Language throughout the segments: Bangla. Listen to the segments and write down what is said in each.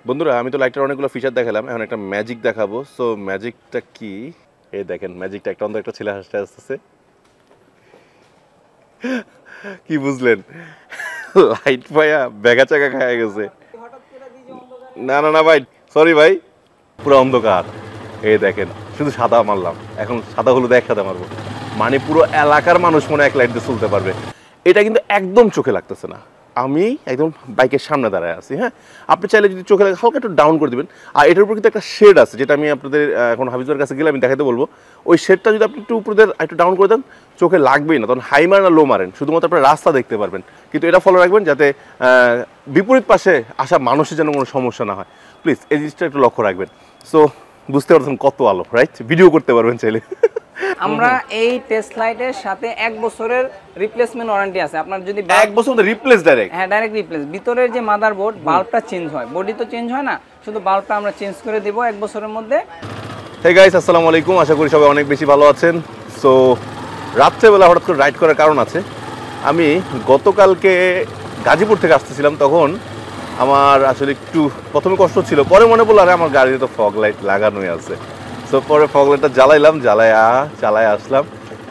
বন্ধুরা আমি তো লাইটার অনেকগুলো ফিচার দেখালাম, এখন একটা ম্যাজিক দেখাবো। সো ম্যাজিকটা কি, এই দেখেন ম্যাজিকটা একটা অন্ধ একটা ছেলে হাসতে আসতেছে। কি বুঝলেন? লাইট পায়া বেগা চাকা খায়া গেছে। না না না ভাই, সরি ভাই, পুরো অন্ধকার। এই দেখেন শুধু সাদা মারলাম, এখন সাদা হলুদ একসাথে মারবো, মানে পুরো এলাকার মানুষ মনে এক লাইট দিয়ে চলতে পারবে। এটা কিন্তু একদম চোখে লাগতেছে না, আমি একদম বাইকের সামনে দাঁড়ায় আছি। হ্যাঁ, আপনি চাইলে যদি চোখে লাগে হালকা একটু ডাউন করে দেবেন। আর এটার উপর কিন্তু একটা শেড আছে, যেটা আমি আপনাদের এখন হাফিজের কাছে গেলে আমি দেখাতে বলবো। ওই শেডটা যদি আপনি একটু উপরে একটু ডাউন করে দেন, চোখে লাগবেই না, তখন হাই মারেন না লো মারেন, শুধুমাত্র আপনার রাস্তা দেখতে পারবেন। কিন্তু এটা ফলো রাখবেন যাতে বিপরীত পাশে আসা মানুষের যেন কোনো সমস্যা না হয়। প্লিজ এই জিনিসটা একটু লক্ষ্য রাখবেন। সো বুঝতে পারছেন কত আলো, রাইট? ভিডিও করতে পারবেন চাইলে। আমরা এই টেস্ট লাইটের সাথে 1 বছরের রিপ্লেসমেন্ট ওয়ারেন্টি আছে। আপনার যদি 1 বছর মধ্যে রিপ্লেস ডাইরেক্ট? হ্যাঁ, ডাইরেক্ট রিপ্লেস। ভিতরের যে মাদারবোর্ড, বাল্বটা চেঞ্জ হয়, বডি তো চেঞ্জ হয় না, শুধু বাল্বটা আমরা চেঞ্জ করে দেব 1 বছরের মধ্যে। হে গাইস, আসসালামু আলাইকুম, আশা করি সবাই অনেক বেশি ভালো আছেন। সো রাত্রেবেলা হঠাৎ করে রাইড করার কারণ আছে। আমি গতকালকে গাজীপুর থেকে আসতেছিলাম, তখন আমার আসলে একটু প্রথমে কষ্ট ছিল, পরে মনে পড়লো আরে আমার গাড়িতে তো ফগ লাইট লাগানোই আছে। সো পরে ফগ লাইটটা জ্বালাইলাম, চালায় আসলাম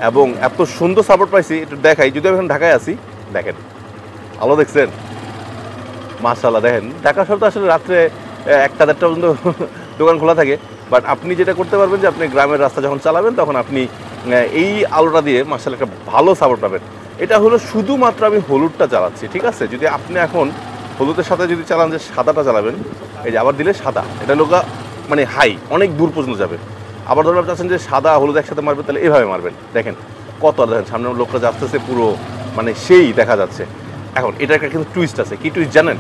এবং এত সুন্দর সাপোর্ট পাইছি। একটু দেখাই, যদি আমি এখন ঢাকায় আছি, দেখেন আলো দেখছেন, মাশাআল্লাহ। দেখেন ঢাকা শহর তো আসলে রাত্রে 1-1:30 পর্যন্ত দোকান খোলা থাকে, বাট আপনি যেটা করতে পারবেন যে আপনি গ্রামের রাস্তা যখন চালাবেন তখন আপনি এই আলোটা দিয়ে মাশাআল্লাহ একটা ভালো সাপোর্ট পাবেন। এটা হলো শুধুমাত্র আমি হলুদটা চালাচ্ছি, ঠিক আছে? যদি আপনি এখন হলুদের সাথে যদি চালান, যে সাদাটা চালাবেন, এই যে আবার দিলে সাদা, এটা লোকা মানে হাই অনেক দূর পর্যন্ত যাবে। আবার ধরুন আপনি চাচ্ছেন যে সাদা হলুদ একসাথে মারবেন, তাহলে এভাবে মারবেন। দেখেন কত, দেখেন সামনে লোকটা যাচ্ছে পুরো মানে সেই দেখা যাচ্ছে। এখন এটা একটা কিন্তু টুইস্ট আছে। কি টুইস্ট জানেন?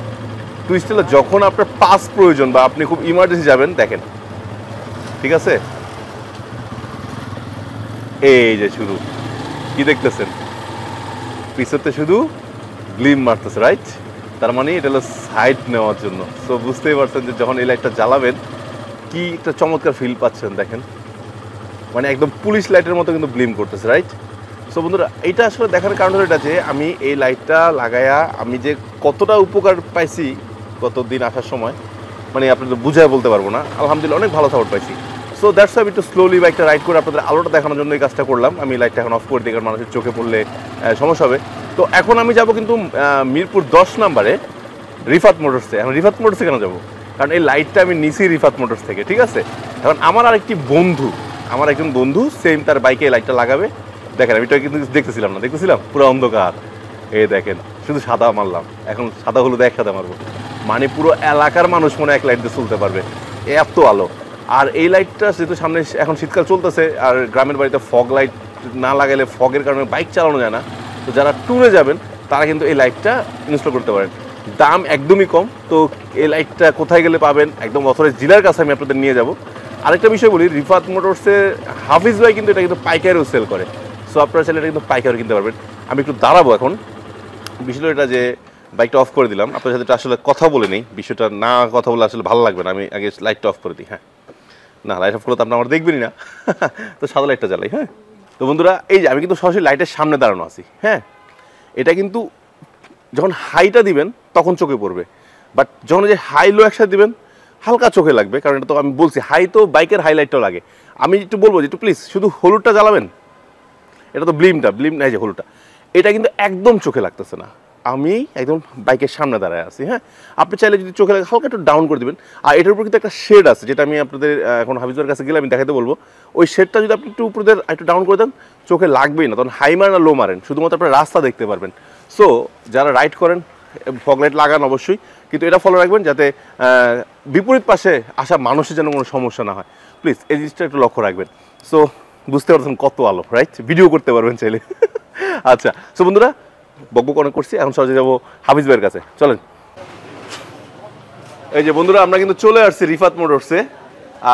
টুইস্ট হলো যখন আপনার পাস প্রয়োজন বা আপনি খুব ইমার্জেন্সি যাবেন, দেখেন ঠিক আছে, এই যে শুরু কি দেখতেছেন, পিছতে শুধু গ্লিম মারতেছে, রাইট? তার মানে এটা হলো সাইড নেওয়ার জন্য। সো বুঝতেই পারছেন যে যখন এই লাইটটা জ্বালাবেন কি একটা চমৎকার ফিল পাচ্ছেন। দেখেন মানে একদম পুলিশ লাইটের মতো কিন্তু গ্লিম করতেছে, রাইট? সো বন্ধুরা, এটা আসলে দেখার কারণ হলো এটা যে আমি এই লাইটটা লাগায়া আমি যে কতটা উপকার পাইছি কতদিন আসার সময়, মানে আপনাদের বুঝায় বলতে পারবো না। আলহামদুলিল্লাহ অনেক ভালো সাপোর্ট পাইছি। সো দ্যাটস ওয়াই একটু স্লোলি বাইকটা রাইড করে আপনাদের আলোটা দেখানোর জন্য এই কাজটা করলাম। আমি লাইটটা এখন অফ করে দিই, কারণ মানুষের চোখে পড়লে সমস্যা হবে। তো এখন আমি যাব কিন্তু মিরপুর 10 নম্বরে রিফাত মোটরসে। এখন রিফাত মোটরসে কেন যাবো? কারণ এই লাইটটা আমি নিছি রিফাত মোটরস থেকে, ঠিক আছে? এখন আমার একজন বন্ধু সেম তার বাইকে এই লাইটটা লাগাবে। দেখেন আমি এটা কিন্তু দেখতেছিলাম পুরো অন্ধকার। এই দেখেন শুধু সাদা মারলাম, এখন সাদা হলুদ একসাথে মারবো, মানে পুরো এলাকার মানুষ মনে এক লাইট দিয়ে চলতে পারবে, এত আলো। আর এই লাইটটা যেহেতু সামনে এখন শীতকাল চলতেছে, আর গ্রামের বাড়িতে ফগ লাইট না লাগালে ফগের কারণে বাইক চালানো যায় না, তো যারা ট্যুরে যাবেন তারা কিন্তু এই লাইটটা ইনস্টল করতে পারেন। দাম একদমই কম। তো এই লাইটটা কোথায় গেলে পাবেন, একদম অথরাইজ ডিলার কাছে আমি আপনাদের নিয়ে যাব। আরেকটা বিষয় বলি, রিফাত মোটরসের হাফিজ ভাই কিন্তু এটা কিন্তু পাইকারিও সেল করে। সো আপনারা চাইলে এটা কিন্তু পাইকারি কিনতে পারবেন। আমি একটু দাঁড়াবো এখন। বিষয়টা এটা যে বাইকটা অফ করে দিলাম, আপনার সাথে আসলে কথা বলে নেই, বিষয়টা না কথা বলে আসলে ভালো লাগবে না। আমি আগে লাইটটা অফ করে দিই। হ্যাঁ, না লাইট অফ করলে তো আপনার আমার দেখবেনই না। তো সাদা লাইটটা জ্বালাই। হ্যাঁ, তো বন্ধুরা এই যে আমি কিন্তু সরাসরি লাইটের সামনে দাঁড়ানো আছি। হ্যাঁ, এটা কিন্তু যখন হাইটা দিবেন তখন চোখে পড়বে, বাট যখন যে হাই লো একসাথে দিবেন হালকা চোখে লাগবে, কারণ এটা তো আমি বলছি হাই, তো বাইকের হাইলাইটটাও লাগে। আমি একটু বলবো যে একটু প্লিজ শুধু হলুদটা জ্বালাবেন। এটা তো ব্লিম নাই যে হলুদটা, এটা কিন্তু একদম চোখে লাগতেছে না, আমি একদম বাইকের সামনে দাঁড়ায় আছি। হ্যাঁ, আপনি চাইলে যদি চোখে লাগে হালকা একটু ডাউন করে দেবেন। আর এটার উপর কিন্তু একটা শেড আছে, যেটা আমি আপনাদের এখন হাফিজের কাছে গেলে আমি দেখাতে বলবো। ওই শেডটা যদি আপনি একটু উপরে একটু ডাউন করে দেন, চোখে লাগবেই না, তখন হাই মারেন না লো মারেন, শুধুমাত্র আপনার রাস্তা দেখতে পারবেন। সো যারা রাইড করেন ফগ লাইট লাগান অবশ্যই, কিন্তু এটা ফলো রাখবেন যাতে বিপরীত পাশে আসা মানুষের যেন কোনো সমস্যা না হয়। প্লিজ এই জিনিসটা একটু লক্ষ্য রাখবেন। সো বুঝতে পারছেন কত আলো, রাইট? ভিডিও করতে পারবেন চাইলে। আচ্ছা, সো বন্ধুরা বকবক অনেক করছি, এখন সহজে যাবো হাফিজ ভাইয়ের কাছে, চলেন। এই যে বন্ধুরা আমরা কিন্তু চলে আসছি রিফাত মোটরসে,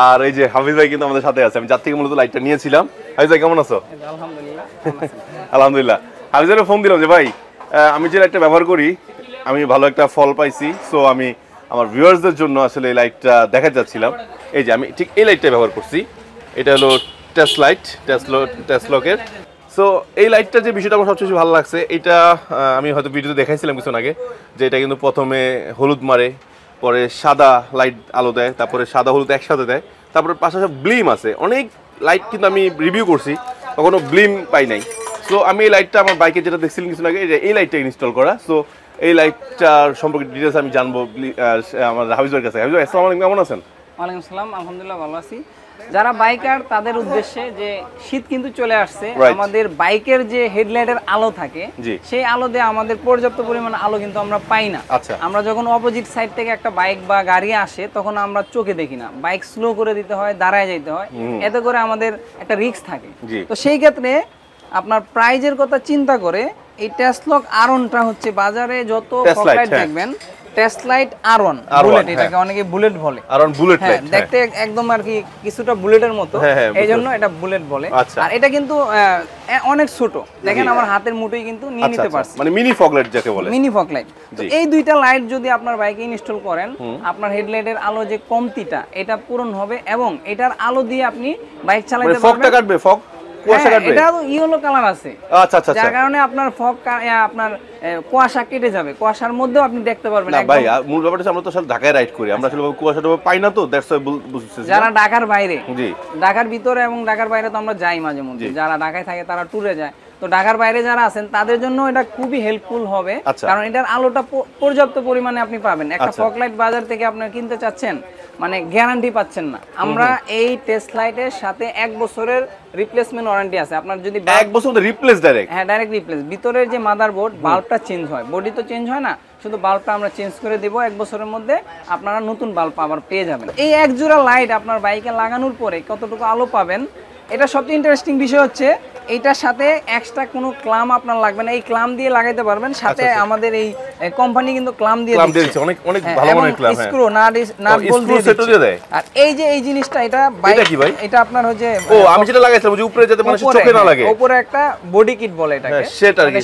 আর এই যে হাফিজ ভাই কিন্তু আমাদের সাথে আছে। আমি যার থেকে মূলত লাইটটা নিয়েছিলাম। হাফিজ ভাই কেমন আছো? আলহামদুলিল্লাহ। হাফিজ ভাইয়ের ফোন দিলাম যে ভাই আমি যে লাইটটা ব্যবহার করি আমি ভালো একটা ফল পাইছি, সো আমি আমার ভিউয়ার্সদের জন্য আসলে এই লাইটটা দেখাতে যাচ্ছিলাম। এই যে আমি ঠিক এই লাইটটা ব্যবহার করছি, এটা হলো টেস্ট লাইট, টেসলকের। সো এই লাইটটা যে বিষয়টা আমার সবচেয়ে ভালো লাগছে, এটা আমি হয়তো ভিডিওতে দেখাইছিলাম কিছুক্ষণ আগে, যে এটা কিন্তু প্রথমে হলুদ মারে, পরে সাদা লাইট আলো দেয়, তারপরে সাদা হলুদ একসাথে দেয়, তারপরে পাশাপাশি ব্লিম আছে। অনেক লাইট কিন্তু আমি রিভিউ করছি, কখনো ব্লিম পাই নাই। সো আমি এই লাইটটা আমার বাইকে যেটা দেখছিলাম কিছু আগে, এই লাইটটা ইনস্টল করা। সো এই লাইটটার সম্পর্কে ডিটেলস আমি জানবো আমার হাফিজ ভাইয়ের কাছে। হাফিজ ভাই আসসালামু আলাইকুম, কেমন আছেন? ওয়ালাইকুম আসসালাম, আলহামদুলিল্লাহ ভালো আছি। যারা বাইকার তাদের উদ্দেশ্যে যে শীত কিন্তু চলে আসছে, আমাদের বাইকের যে হেডলাইটের আলো থাকে সেই আলো দিয়ে আমাদের পর্যাপ্ত পরিমাণ আলো কিন্তু আমরা পাই না। আমরা যখন অপোজিট সাইড থেকে একটা বাইক বা গাড়ি আসে তখন আমরা চোখে দেখি না, বাইক স্লো করে দিতে হয়, দাঁড়ায় যেতে হয়, এতে করে আমাদের একটা রিস্ক থাকে। তো সেই ক্ষেত্রে আপনার প্রাইজের কথা চিন্তা করে এই টেসলক আরনটা হচ্ছে বাজারে যত ফগলাইট দেখবেন, টেসলাইট আরন বুলেট, এটাকে অনেকে বুলেট বলে। আরন বুলেট লাইট দেখতে একদম আর কি কিছুটা বুলেটের মতো, এইজন্য এটা বুলেট বলে। আর এটা কিন্তু অনেক ছোট, দেখেন আমার হাতের মুঠোই কিন্তু নিয়ে নিতে পারছে, মানে মিনি ফগলাইট যাকে বলে, মিনি ফগলাইট। তো এই দুইটা লাইট যদি আপনার বাইকে ইনস্টল করেন, আপনার হেডলাইটের আলো যে কমতিটা এটা পূরণ হবে এবং এটার আলো দিয়ে আপনি বাইক চালাতে পারবেন। ফগটা কাটবে, ফগ কুয়াশা কাটবে, এটা ইয়েলো কালার আছে। আচ্ছা আচ্ছা, যার কারণে আপনার ফগ আপনার কুয়াশা কেটে যাবে, কুয়াশার মধ্যেও আপনি দেখতে পারবেন। না ভাই, মূল ব্যাপারটা হচ্ছে আমরা তো আসলে ঢাকায় রাইড করি, আমরা আসলে কুয়াশাটা পাই না, তো দ্যাটস ওয়াই বুঝছেন। যারা ঢাকার বাইরে, ঢাকার ভিতরে এবং ঢাকার বাইরে তো আমরা যাই মাঝে মধ্যে, যারা ঢাকায় থাকে তারা ট্যুরে যায়, তো ঢাকার বাইরে যারা আছেন তাদের জন্য এটা খুবই হেল্পফুল হবে, কারণ এটার আলোটা পর্যাপ্ত পরিমাণে আপনি পাবেন। একটা ফগলাইট বাজার থেকে আপনি কিনতে চাচ্ছেন, মানে গ্যারান্টি পাচ্ছেন না। আমরা এই টেসলাইটের সাথে 1 বছরের রিপ্লেসমেন্ট ওয়ারেন্টি আছে। আপনার যদি 1 বছর রিপ্লেস ডাইরেক্ট, হ্যাঁ ডাইরেক্ট রিপ্লেস। ভিতরের যে মাদারবোর্ড বাল্বটা চেঞ্জ হয়, বডি তো চেঞ্জ হয় না, শুধু বাল্বটা আমরা চেঞ্জ করে দেব। 1 বছরের মধ্যে আপনারা নতুন বাল্ব আবার পেয়ে যাবেন। এই এক জোড়া লাইট আপনার বাইকে লাগানোর পরে কতটুকু আলো পাবেন, এটা সবচেয়ে ইন্টারেস্টিং বিষয় হচ্ছে এইটার সাথে এক্সট্রা কোনো ক্লাম আপনার লাগবে না, এই ক্লাম দিয়ে লাগাইতে পারবেন। সাথে আমাদের এই কোম্পানি কিন্তু ক্লাম দিয়ে দিচ্ছে, অনেক অনেক ভালো মানের ক্লাম, হ্যাঁ, স্ক্রু নাট বোল্ট দিয়ে দেয়। আর এই যে এই জিনিসটা, এটা এটা কি ভাই? এটা আপনার হচ্ছে, ও আমি যেটা লাগাইছিলাম যে উপরে যাতে মানুষের চোখে না লাগে, উপরে একটা বডি কিট বলে এটাকে,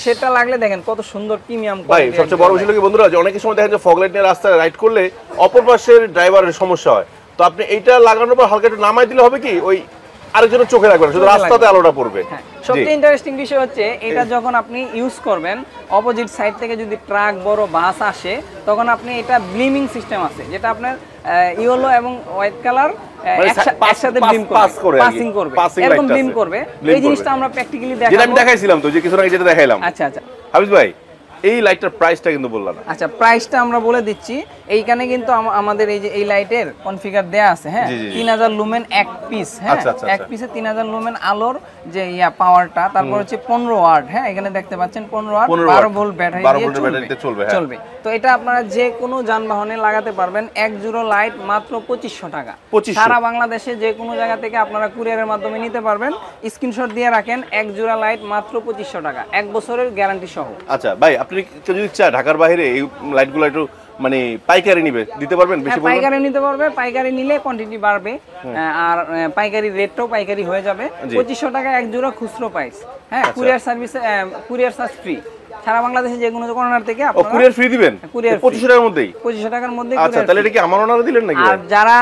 সেটা লাগলে দেখেন কত সুন্দর প্রিমিয়াম কোয়ালিটি। ভাই সবচেয়ে বড় বিষয় কি বন্ধুরা, যে অনেক সময় দেখেন যে ফগলাইট নিয়ে রাস্তায় রাইড করলে অপর পাশের ড্রাইভারের সমস্যা হয়, তো আপনি এইটা লাগানোর পর হালকা একটু নামাই দিলে হবে কি, ওই আরেকজনের চোখে লাগবে না, শুধু রাস্তাতে আলোটা পড়বে। সবচেয়ে ইন্টারেস্টিং বিষয় হচ্ছে এটা যখন আপনি ইউজ করবেন, অপোজিট সাইড থেকে যদি ট্রাক বড় বাস আসে, তখন আপনি এটা ব্লিমিং সিস্টেম আছে, যেটা আপনার ইয়েলো এবং হোয়াইট কালার একসাথে ব্লিম করবে, পাসিং করবে, এরকম ব্লিম করবে। এই জিনিসটা আমরা প্র্যাকটিক্যালি দেখাবো, যেটা আমি দেখাইছিলাম তো, যে কিছু আগে যেটা দেখাইলাম। আচ্ছা আচ্ছা হাফিজ ভাই, এই লাইটটার প্রাইসটা কিন্তু বললাম না। আচ্ছা, প্রাইসটা আমরা বলে দিচ্ছি। এইখানে কিন্তু আমাদের এই যে এই লাইটের কনফিগার দেয়া আছে, হ্যাঁ, 3000 লুমেন এক পিস, হ্যাঁ, এক পিসে 3000 লুমেন আলোর যে পাওয়ারটা, তারপর হচ্ছে 15 ওয়াট, হ্যাঁ, এখানে দেখতে পাচ্ছেন 15 ওয়াট 12 ভোল্ট ব্যাটারি দিয়ে চলবে। তো এটা আপনারা যে কোনো যানবাহনে লাগাতে পারবেন। এক জোড়া লাইট মাত্র 2500 টাকা, সারা বাংলাদেশে যে কোনো জায়গা থেকে আপনারা কুরিয়ারের মাধ্যমে নিতে পারবেন। স্ক্রিনশট দিয়ে রাখেন, এক জোড়া লাইট মাত্র 2500 টাকা, 1 বছরের গ্যারান্টি সহ। আচ্ছা ভাই, আপনি যদি চান ঢাকার বাইরে এই লাইটগুলো একটু মানে পাইকারি নিবে দিতে পারবেন? বেশি পাইকারি নিতে পারবে, পাইকারি নিলে কোয়ান্টিটি বাড়বে, আর পাইকারি রেটটাও পাইকারি হয়ে যাবে। 2500 টাকা এক জোড়া খুচরো প্রাইস, হ্যাঁ, courier service, courier charge free. সারা বাংলাদেশে যে কোনো কর্নার থেকে আপনারা কুরিয়ার ফ্রি দিবেন, 2500 টাকার মধ্যেই, 2500 টাকার মধ্যে। আচ্ছা, তাহলে এটা কি আমার ওনারা দিলেন নাকি? আর যারা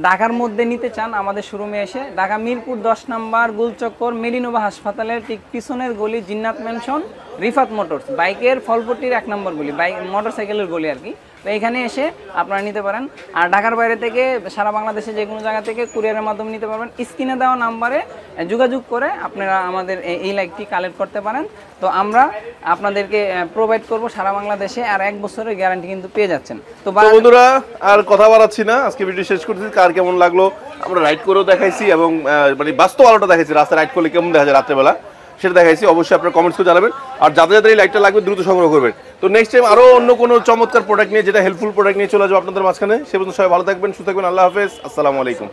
ঢাকার মধ্যে নিতে চান, আমাদের শোরুমে এসে, ঢাকা মিরপুর 10 নম্বর গুলচক্কর মেডিনোভা হাসপাতালের ঠিক পিছনের গলি, জিন্নাত ম্যানশন, রিফাত মোটরস, বাইকের ফলপট্টির 1 নম্বর গলি, বাইক মোটরসাইকেলের গলি আর কি। তো এখানে এসে আপনারা নিতে পারেন। আর ঢাকার বাইরে থেকে সারা বাংলাদেশে যে কোনো জায়গা থেকে কুরিয়ারের মাধ্যমে নিতে পারবেন। স্ক্রিনে দেওয়া নাম্বারে যোগাযোগ করে আপনারা আমাদের এই লাইটটি কালেক্ট করতে পারেন। তো আমরা আপনাদেরকে প্রোভাইড করব সারা বাংলাদেশে, আর 1 বছরের গ্যারান্টি কিন্তু পেয়ে যাচ্ছেন। তো বন্ধুরা আর কথা বাড়াচ্ছি না, আজকে ভিডিও শেষ করতেছি। কার কেমন লাগলো আমরা রাইড করেও দেখাইছি, এবং মানে বাস্তব আলোটা দেখাইছি, রাস্তা রাইড করলে কেমন দেখা যায় রাত্রেবেলা সেটা দেখাইছি। অবশ্যই আপনারা কমেন্টস করে জানাবেন, আর যাদের যাদের এই লাইটটা লাগবে দ্রুত সংগ্রহ করবেন। তো নেক্সট টাইম আরো অন্য কোনো চমৎকার প্রোডাক্ট নিয়ে, যেটা হেল্পফুল প্রোডাক্ট নিয়ে চলে যাবো আপনাদের মাঝখানে। সে পর্যন্ত সবাই ভালো থাকবেন, সুস্থ থাকবেন। আল্লাহ হাফেজ, আসসালামু আলাইকুম।